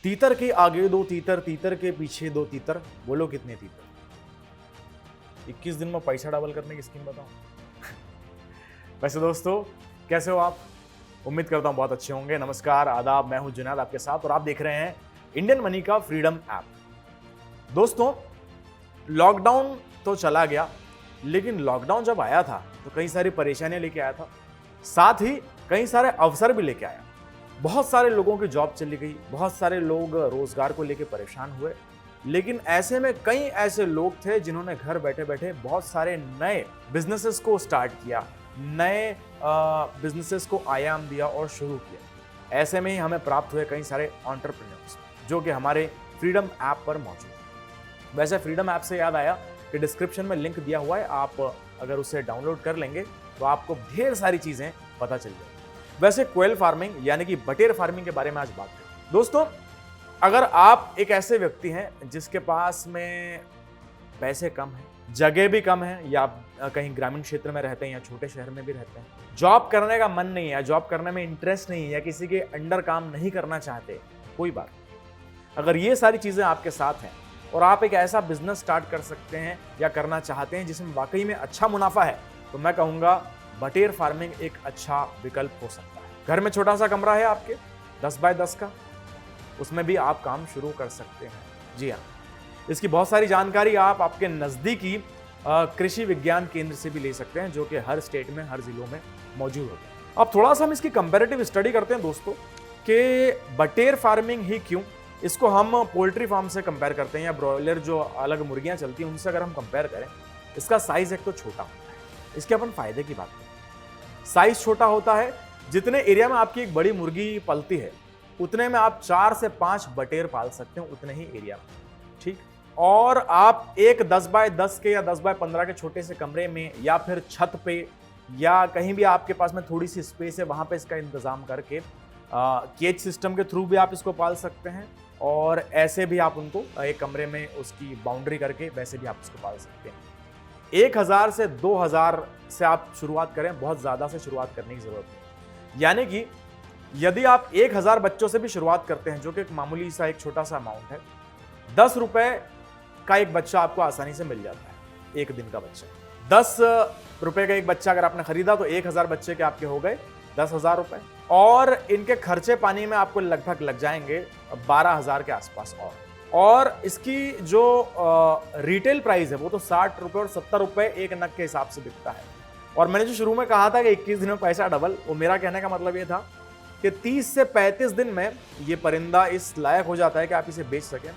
तीतर के आगे दो तीतर, तीतर के पीछे दो तीतर, बोलो कितने तीतर? 21 दिन में पैसा डबल करने की स्कीम बताओ। वैसे दोस्तों कैसे हो आप? उम्मीद करता हूं बहुत अच्छे होंगे। नमस्कार, आदाब, मैं हूं जुनैद आपके साथ और आप देख रहे हैं इंडियन मनी का फ्रीडम ऐप। दोस्तों लॉकडाउन तो चला गया, लेकिन लॉकडाउन जब आया था तो कई सारी परेशानियां लेके आया था, साथ ही कई सारे अवसर भी लेके आया। बहुत सारे लोगों की जॉब चली गई, बहुत सारे लोग रोजगार को लेके परेशान हुए, लेकिन ऐसे में कई ऐसे लोग थे जिन्होंने घर बैठे बैठे बहुत सारे नए बिजनेसेस को स्टार्ट किया, नए बिजनेसेस को आयाम दिया और शुरू किया। ऐसे में ही हमें प्राप्त हुए कई सारे एंटरप्रेन्योर्स जो कि हमारे फ्रीडम ऐप पर मौजूद हैं। वैसे फ्रीडम ऐप से याद आया कि डिस्क्रिप्शन में लिंक दिया हुआ है, आप अगर उसे डाउनलोड कर लेंगे तो आपको ढेर सारी चीजें पता चल जाएगी। वैसे क्वेल फार्मिंग यानी कि बटेर फार्मिंग के बारे में आज बात करें। दोस्तों अगर आप एक ऐसे व्यक्ति हैं जिसके पास में पैसे कम है, जगह भी कम है, या कहीं ग्रामीण क्षेत्र में रहते हैं या छोटे शहर में भी रहते हैं, जॉब करने का मन नहीं है, जॉब करने में इंटरेस्ट नहीं है, या किसी के अंडर काम नहीं करना चाहते, कोई बात नहीं। अगर ये सारी चीजें आपके साथ हैं और आप एक ऐसा बिजनेस स्टार्ट कर सकते हैं या करना चाहते हैं जिसमें वाकई में अच्छा मुनाफा है, तो मैं कहूंगा बटेर फार्मिंग एक अच्छा विकल्प हो सकता है। घर में छोटा सा कमरा है आपके 10 बाय 10 का, उसमें भी आप काम शुरू कर सकते हैं। जी हाँ, इसकी बहुत सारी जानकारी आप आपके नज़दीकी कृषि विज्ञान केंद्र से भी ले सकते हैं, जो कि हर स्टेट में, हर जिलों में मौजूद होते हैं। अब थोड़ा सा हम इसकी कंपैरेटिव स्टडी करते हैं दोस्तों कि बटेर फार्मिंग ही क्यों, इसको हम पोल्ट्री फार्म से कंपेयर करते हैं या ब्रॉयलर जो अलग मुर्गियां चलती हैं उनसे अगर हम कंपेयर करें, इसका साइज एक तो छोटा होता है। इसके अपन फायदे की बात करें, साइज छोटा होता है, जितने एरिया में आपकी एक बड़ी मुर्गी पलती है उतने में आप 4 से 5 बटेर पाल सकते हैं, उतने ही एरिया में, ठीक। और आप एक 10 बाय 10 के या 10 बाय 15 के छोटे से कमरे में या फिर छत पे या कहीं भी आपके पास में थोड़ी सी स्पेस है, वहां पे इसका इंतजाम करके केज सिस्टम के थ्रू भी आप इसको पाल सकते हैं, और ऐसे भी आप उनको एक कमरे में उसकी बाउंड्री करके वैसे भी आप इसको पाल सकते हैं। 1000 से 2000 से आप शुरुआत करें, बहुत ज्यादा से शुरुआत करने की जरूरत नहीं। यानी कि यदि आप 1000 बच्चों से भी शुरुआत करते हैं, जो कि एक मामूली सा एक छोटा सा अमाउंट है, 10 रुपए का एक बच्चा आपको आसानी से मिल जाता है, एक दिन का बच्चा। 10 रुपए का एक बच्चा अगर आपने खरीदा तो 1000 बच्चे के आपके हो गए 10,000 रुपए, और इनके खर्चे पानी में आपको लगभग लग जाएंगे 12,000 के आसपास। और इसकी जो रिटेल प्राइस है वो तो 60 रुपए और 70 रुपए एक नग के हिसाब से बिकता है। और मैंने जो शुरू में कहा था कि 21 दिन में पैसा डबल, वो मेरा कहने का मतलब ये था कि 30 से 35 दिन में ये परिंदा इस लायक हो जाता है कि आप इसे बेच सकें,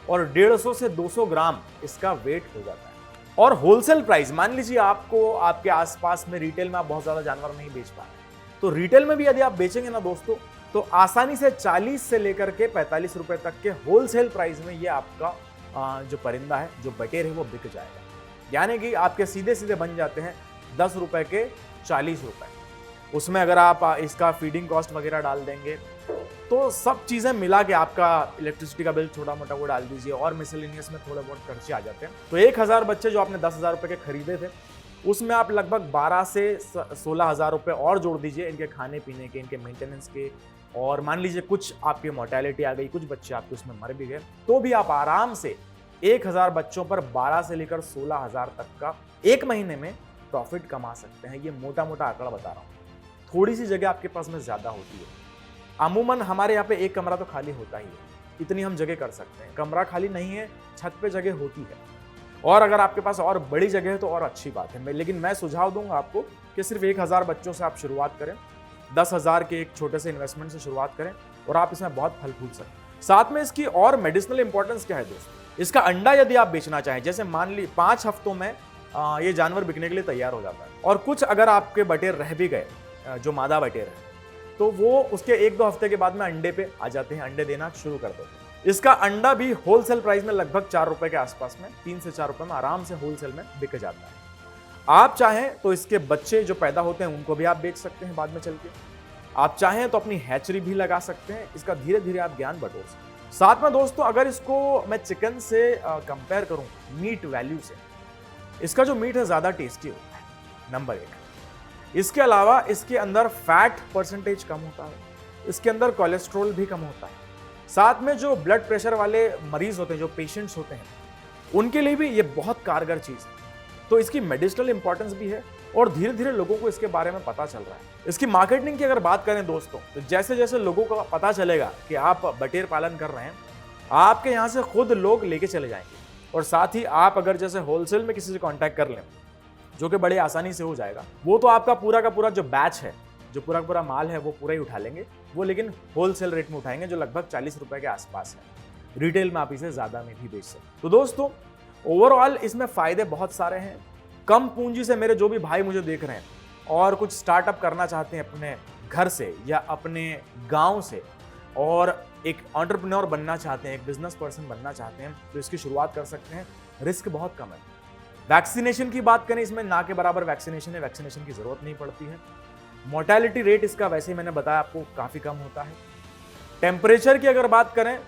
और 150 से 200 ग्राम इसका वेट हो जाता है। और होलसेल प्राइस, मान लीजिए आपको आपके आसपास में रिटेल में आप बहुत ज्यादा जानवर नहीं बेच पा रहे, तो रिटेल में भी यदि आप बेचेंगे ना दोस्तों, तो आसानी से 40 से लेकर के 45 रुपए तक के होलसेल प्राइस में ये आपका जो परिंदा है, जो बटेर है, वो बिक जाएगा। यानी कि आपके सीधे सीधे बन जाते हैं 10 रुपए के 40 रुपए। उसमें अगर आप इसका फीडिंग कॉस्ट वगैरह डाल देंगे तो सब चीजें मिला के आपका इलेक्ट्रिसिटी का बिल छोटा मोटा वो डाल दीजिए, और मिसलेनियस में थोड़े बहुत खर्चे आ जाते हैं। तो 1000 बच्चे जो आपने 10,000 रुपए के खरीदे थे, उसमें आप लगभग 12 से 16,000 रुपए और जोड़ दीजिए इनके खाने पीने के, इनके मेंटेनेंस के, और मान लीजिए कुछ आपकी मोर्टेलिटी आ गई, कुछ बच्चे आपके उसमें मर भी गए, तो भी आप आराम से 1000 बच्चों पर 12 से लेकर 16,000 तक का एक महीने में प्रॉफिट कमा सकते हैं। ये मोटा मोटा आंकड़ा बता रहा हूँ। थोड़ी सी जगह आपके पास में ज्यादा होती है, अमूमन हमारे यहाँ पे एक कमरा तो खाली होता ही है, इतनी हम जगह कर सकते हैं। कमरा खाली नहीं है, छत पे जगह होती है, और अगर आपके पास और बड़ी जगह है तो और अच्छी बात है। लेकिन मैं सुझाव दूंगा आपको कि सिर्फ 1000 बच्चों से आप शुरुआत करें, 10,000 के एक छोटे से इन्वेस्टमेंट से शुरुआत करें, और आप इसमें बहुत फल फूल सकते हैं। साथ में इसकी और मेडिसिनल इंपॉर्टेंस क्या है दोस्तों, इसका अंडा यदि आप बेचना चाहें, जैसे मान ली 5 हफ्तों में ये जानवर बिकने के लिए तैयार हो जाता है, और कुछ अगर आपके बटेर रह भी गए, जो मादा बटेर है, तो वो उसके 1-2 हफ्ते के बाद में अंडे पे आ जाते हैं, अंडे देना शुरू कर देते हैं। इसका अंडा भी होलसेल प्राइस में लगभग 4 रुपए के आसपास में, 3 से 4 रुपए में आराम से होलसेल में बिक जाता है। आप चाहें तो इसके बच्चे जो पैदा होते हैं उनको भी आप बेच सकते हैं बाद में चल के। आप चाहें तो अपनी हैचरी भी लगा सकते हैं, इसका धीरे धीरे आप ज्ञान बटोर सकते हैं। साथ में दोस्तों अगर इसको मैं चिकन से कंपेयर करूं मीट वैल्यू से, इसका जो मीट है ज्यादा टेस्टी होता है, नंबर 1। इसके अलावा इसके अंदर फैट परसेंटेज कम होता है, इसके अंदर कोलेस्ट्रॉल भी कम होता है। साथ में जो ब्लड प्रेशर वाले मरीज होते हैं, जो पेशेंट्स होते हैं, उनके लिए भी ये बहुत कारगर चीज है। तो इसकी मेडिसिनल इंपॉर्टेंस भी है और धीरे धीरे लोगों को इसके बारे में पता चल रहा है। इसकी मार्केटिंग की अगर बात करें दोस्तों, तो जैसे जैसे लोगों को पता चलेगा कि आप बटेर पालन कर रहे हैं, आपके यहाँ से खुद लोग लेके चले जाएंगे। और साथ ही आप अगर जैसे होलसेल में किसी से कांटेक्ट कर लें, जो कि बड़े आसानी से हो जाएगा, वो तो आपका पूरा का पूरा जो बैच है, जो पूरा का पूरा माल है, वो पूरा ही उठा लेंगे। वो लेकिन होलसेल रेट में उठाएंगे, जो लगभग 40 रुपए के आसपास है। रिटेल में आप इसे ज्यादा में भी बेच सकते। तो दोस्तों, ओवरऑल इसमें फायदे बहुत सारे हैं। कम पूंजी से मेरे जो भी भाई मुझे देख रहे हैं और कुछ स्टार्टअप करना चाहते हैं अपने घर से या अपने गांव से, और एक एंटरप्रेन्योर बनना चाहते हैं, एक बिजनेस पर्सन बनना चाहते हैं, तो इसकी शुरुआत कर सकते हैं। रिस्क बहुत कम है। वैक्सीनेशन की बात करें, इसमें ना के बराबर वैक्सीनेशन है, वैक्सीनेशन की जरूरत नहीं पड़ती है। मोर्टेलिटी रेट इसका वैसे ही मैंने बताया आपको काफी कम होता है। टेम्परेचर की अगर बात करें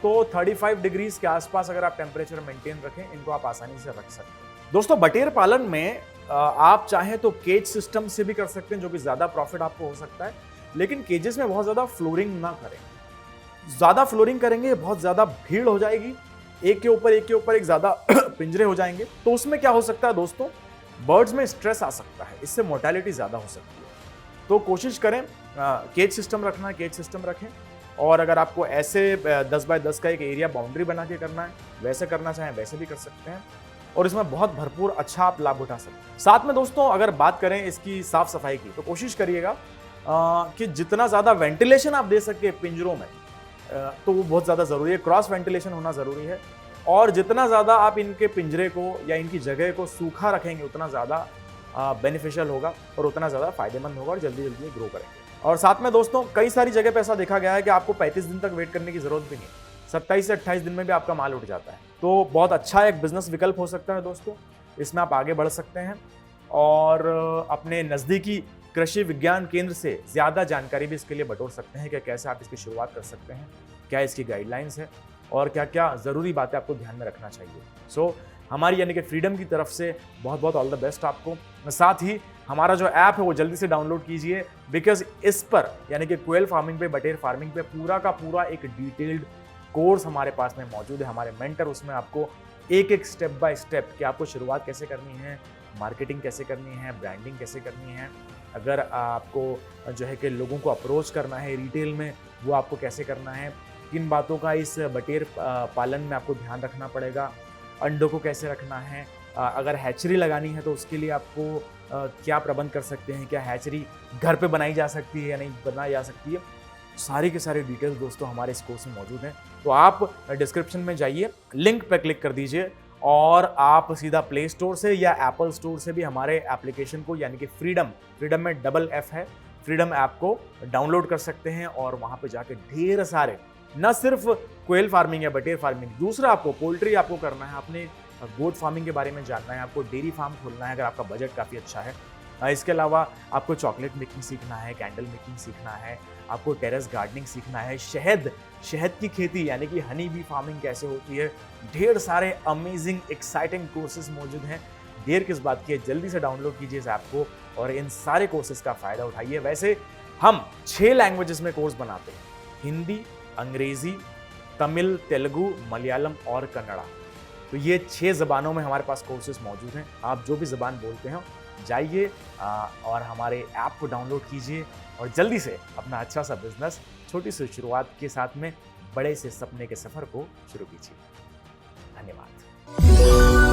तो 35 डिग्रीज के आसपास अगर आप टेम्परेचर मेंटेन रखें, इनको आप आसानी से रख सकते हैं। दोस्तों, बटेर पालन में आप चाहें तो केज सिस्टम से भी कर सकते हैं, जो कि ज्यादा प्रॉफिट आपको हो सकता है। लेकिन केजेस में बहुत ज्यादा फ्लोरिंग ना करें। ज्यादा फ्लोरिंग करेंगे बहुत ज्यादा भीड़ हो जाएगी, एक के ऊपर एक ज्यादा पिंजरे हो जाएंगे, तो उसमें क्या हो सकता है दोस्तों, बर्ड्स में स्ट्रेस आ सकता है, इससे मोर्टेलिटी ज्यादा हो सकती है। तो कोशिश करें केज सिस्टम रखना, केज सिस्टम रखें। और अगर आपको ऐसे 10 बाय 10 का एक एरिया बाउंड्री बना के करना है, वैसे करना चाहें वैसे भी कर सकते हैं, और इसमें बहुत भरपूर अच्छा आप लाभ उठा सकते हैं। साथ में दोस्तों, अगर बात करें इसकी साफ सफाई की, तो कोशिश करिएगा कि जितना ज़्यादा वेंटिलेशन आप दे सके पिंजरों में, तो वो बहुत ज़्यादा ज़रूरी है। क्रॉस वेंटिलेशन होना ज़रूरी है। और जितना ज़्यादा आप इनके पिंजरे को या इनकी जगह को सूखा रखेंगे, उतना ज़्यादा बेनिफिशियल होगा और उतना ज़्यादा फायदेमंद होगा और जल्दी जल्दी ग्रो करेंगे। और साथ में दोस्तों, कई सारी जगह पे ऐसा देखा गया है कि आपको 35 दिन तक वेट करने की जरूरत भी नहीं, 27 से 28 दिन में भी आपका माल उठ जाता है। तो बहुत अच्छा एक बिजनेस विकल्प हो सकता है दोस्तों, इसमें आप आगे बढ़ सकते हैं। और अपने नज़दीकी कृषि विज्ञान केंद्र से ज़्यादा जानकारी भी इसके लिए बटोर सकते हैं कि कैसे आप इसकी शुरुआत कर सकते हैं, क्या इसकी गाइडलाइंस है और क्या क्या ज़रूरी बातें आपको ध्यान में रखना चाहिए। हमारी यानी कि फ्रीडम की तरफ से बहुत बहुत ऑल द बेस्ट आपको। साथ ही हमारा जो ऐप है वो जल्दी से डाउनलोड कीजिए, बिकॉज इस पर यानी कि क्वेल फार्मिंग पे, बटेर फार्मिंग पे पूरा का पूरा एक डिटेल्ड कोर्स हमारे पास में मौजूद है। हमारे मेंटर उसमें आपको एक एक स्टेप बाय स्टेप कि आपको शुरुआत कैसे करनी है, मार्केटिंग कैसे करनी है, ब्रांडिंग कैसे करनी है, अगर आपको जो है कि लोगों को अप्रोच करना है रिटेल में, वो आपको कैसे करना है, किन बातों का इस बटेर पालन में आपको ध्यान रखना पड़ेगा, अंडों को कैसे रखना है, अगर हैचरी लगानी है तो उसके लिए आपको क्या प्रबंध कर सकते हैं, क्या हैचरी घर पे बनाई जा सकती है या नहीं बनाई जा सकती है, सारी के सारे डिटेल्स दोस्तों हमारे इस कोर्स में मौजूद हैं। तो आप डिस्क्रिप्शन में जाइए, लिंक पर क्लिक कर दीजिए और आप सीधा प्ले स्टोर से या एप्पल स्टोर से भी हमारे एप्लीकेशन को यानी कि फ्रीडम में डबल F है, फ्रीडम ऐप को डाउनलोड कर सकते हैं। और वहाँ पे जाके ढेर सारे, न सिर्फ क्वेल फार्मिंग या बटेर फार्मिंग, दूसरा आपको पोल्ट्री आपको करना है, अपने गोट फार्मिंग के बारे में जानना है, आपको डेयरी फार्म खोलना है अगर आपका बजट काफ़ी अच्छा है। इसके अलावा आपको चॉकलेट मेकिंग सीखना है, कैंडल मेकिंग सीखना है, आपको टेरेस गार्डनिंग सीखना है, शहद की खेती यानी कि हनी बी फार्मिंग कैसे होती है, ढेर सारे अमेजिंग एक्साइटिंग कोर्सेज मौजूद हैं। देर किस बात की है, जल्दी से डाउनलोड कीजिए इस ऐप को और इन सारे कोर्सेज का फ़ायदा उठाइए। वैसे हम 6 लैंग्वेजेस में कोर्स बनाते हैं, हिंदी, अंग्रेज़ी, तमिल, तेलुगु, मलयालम और कन्नड़ा। तो ये 6 ज़बानों में हमारे पास कोर्सेज मौजूद हैं। आप जो भी ज़बान बोलते हैं जाइए और हमारे ऐप को डाउनलोड कीजिए और जल्दी से अपना अच्छा सा बिजनेस छोटी सी शुरुआत के साथ में बड़े से सपने के सफ़र को शुरू कीजिए। धन्यवाद।